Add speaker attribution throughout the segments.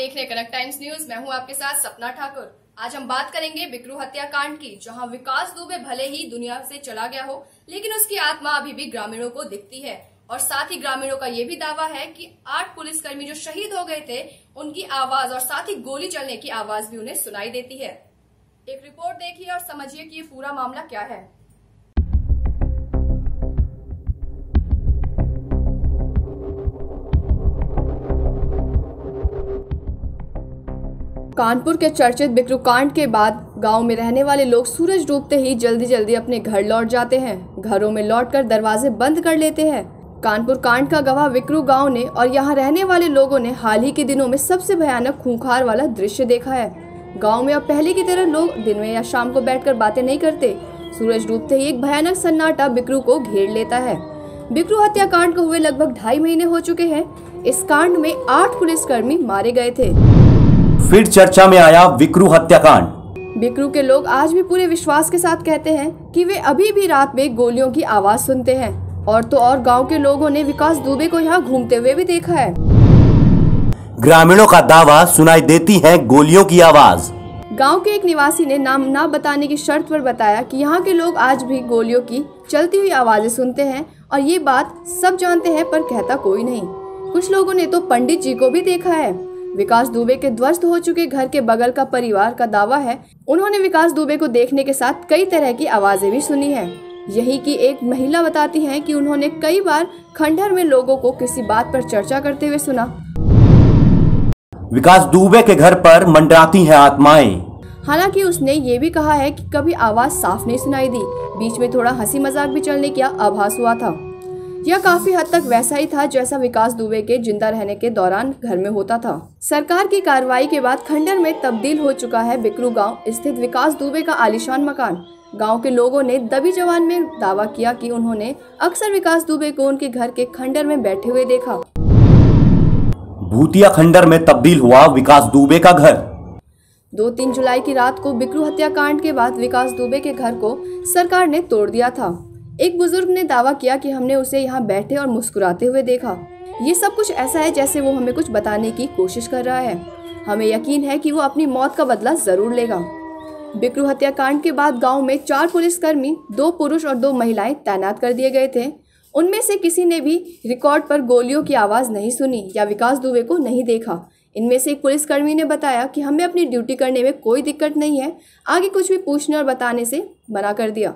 Speaker 1: देख रहे कनक times news. मैं हूं आपके साथ सपना ठाकुर। आज हम बात करेंगे बिकरू हत्याकांड की, जहां विकास दुबे भले ही दुनिया से चला गया हो, लेकिन उसकी आत्मा अभी भी ग्रामीणों को दिखती है। और साथ ही ग्रामीणों का ये भी दावा है कि 8 पुलिसकर्मी जो शहीद हो गए थे, उनकी आवाज और साथ ही गोली चलने की आवाज भी उन्हें सुनाई देती है। एक रिपोर्ट देखिए और समझिए कि ये पूरा मामला क्या है। कानपुर के चर्चित बिकरू कांड के बाद गांव में रहने वाले लोग सूरज डूबते ही जल्दी जल्दी अपने घर लौट जाते हैं। घरों में लौटकर दरवाजे बंद कर लेते हैं। कानपुर कांड का गवाह बिकरू गांव ने और यहां रहने वाले लोगों ने हाल ही के दिनों में सबसे भयानक खूंखार वाला दृश्य देखा है। गाँव में अब पहले की तरह लोग दिन में या शाम को बैठकर बातें नहीं करते। सूरज डूबते ही एक भयानक सन्नाटा बिकरू को घेर लेता है। बिकरू हत्याकांड को हुए लगभग 2.5 महीने हो चुके हैं। इस कांड में 8 पुलिसकर्मी मारे गए थे।
Speaker 2: फिर चर्चा में आया बिकरू हत्याकांड।
Speaker 1: बिकरू के लोग आज भी पूरे विश्वास के साथ कहते हैं कि वे अभी भी रात में गोलियों की आवाज सुनते हैं। और तो और गांव के लोगों ने विकास दुबे को यहाँ घूमते हुए भी देखा है।
Speaker 2: ग्रामीणों का दावा, सुनाई देती है गोलियों की आवाज।
Speaker 1: गांव के एक निवासी ने नाम न बताने की शर्त पर बताया कि यहाँ के लोग आज भी गोलियों की चलती हुई आवाजें सुनते हैं और ये बात सब जानते हैं, पर कहता कोई नहीं। कुछ लोगों ने तो पंडित जी को भी देखा है। विकास दुबे के ध्वस्त हो चुके घर के बगल का परिवार का दावा है, उन्होंने विकास दुबे को देखने के साथ कई तरह की आवाजें भी सुनी है। यही की एक महिला बताती हैं कि उन्होंने कई बार खंडहर में लोगों को किसी बात पर चर्चा करते हुए सुना।
Speaker 2: विकास दुबे के घर पर मंडराती हैं आत्माएं।
Speaker 1: हालांकि उसने ये भी कहा है कि कभी आवाज साफ नहीं सुनाई दी, बीच में थोड़ा हंसी मजाक भी चलने का आभास हुआ था। यह काफी हद तक वैसा ही था जैसा विकास दुबे के जिंदा रहने के दौरान घर में होता था। सरकार की कार्रवाई के बाद खंडहर में तब्दील हो चुका है बिकरू गांव स्थित विकास दुबे का आलीशान मकान। गांव के लोगों ने दबी जवान में दावा किया कि उन्होंने अक्सर विकास दुबे को उनके घर के खंडहर में बैठे हुए देखा।
Speaker 2: भूतिया खंडहर में तब्दील हुआ विकास दुबे का घर।
Speaker 1: 2-3 जुलाई की रात को बिकरू हत्याकांड के बाद विकास दुबे के घर को सरकार ने तोड़ दिया था। एक बुजुर्ग ने दावा किया कि हमने उसे यहाँ बैठे और मुस्कुराते हुए देखा। ये सब कुछ ऐसा है जैसे वो हमें कुछ बताने की कोशिश कर रहा है। हमें यकीन है कि वो अपनी मौत का बदला जरूर लेगा। बिकरू हत्याकांड के बाद गांव में 4 पुलिसकर्मी, 2 पुरुष और 2 महिलाएं तैनात कर दिए गए थे। उनमें से किसी ने भी रिकॉर्ड पर गोलियों की आवाज नहीं सुनी या विकास दुबे को नहीं देखा। इनमें से एक पुलिसकर्मी ने बताया कि हमें अपनी ड्यूटी करने में कोई दिक्कत नहीं है, आगे कुछ भी पूछने और बताने से मना कर दिया।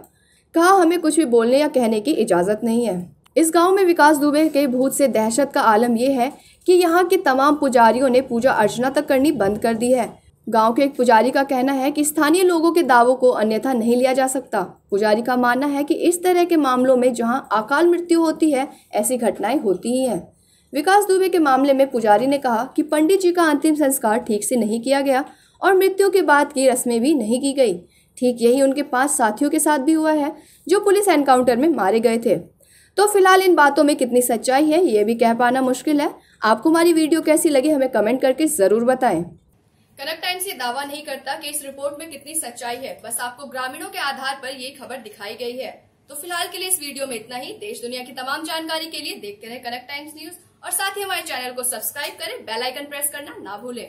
Speaker 1: कहा हमें कुछ भी बोलने या कहने की इजाजत नहीं है। इस गांव में विकास दुबे के भूत से दहशत का आलम यह है कि यहाँ के तमाम पुजारियों ने पूजा अर्चना तक करनी बंद कर दी है। गांव के एक पुजारी का कहना है कि स्थानीय लोगों के दावों को अन्यथा नहीं लिया जा सकता। पुजारी का मानना है कि इस तरह के मामलों में जहाँ अकाल मृत्यु होती है, ऐसी घटनाएं होती ही हैं। विकास दुबे के मामले में पुजारी ने कहा कि पंडित जी का अंतिम संस्कार ठीक से नहीं किया गया और मृत्यु के बाद की रस्में भी नहीं की गई। ठीक यही उनके 5 साथियों के साथ भी हुआ है जो पुलिस एनकाउंटर में मारे गए थे। तो फिलहाल इन बातों में कितनी सच्चाई है ये भी कह पाना मुश्किल है। आपको हमारी वीडियो कैसी लगी हमें कमेंट करके जरूर बताएं। कनक टाइम्स ये दावा नहीं करता कि इस रिपोर्ट में कितनी सच्चाई है, बस आपको ग्रामीणों के आधार पर ये खबर दिखाई गई है। तो फिलहाल के लिए इस वीडियो में इतना ही। देश दुनिया की तमाम जानकारी के लिए देखते रहे कनक टाइम्स न्यूज और साथ ही हमारे चैनल को सब्सक्राइब करें, बेल आइकन प्रेस करना ना भूलें।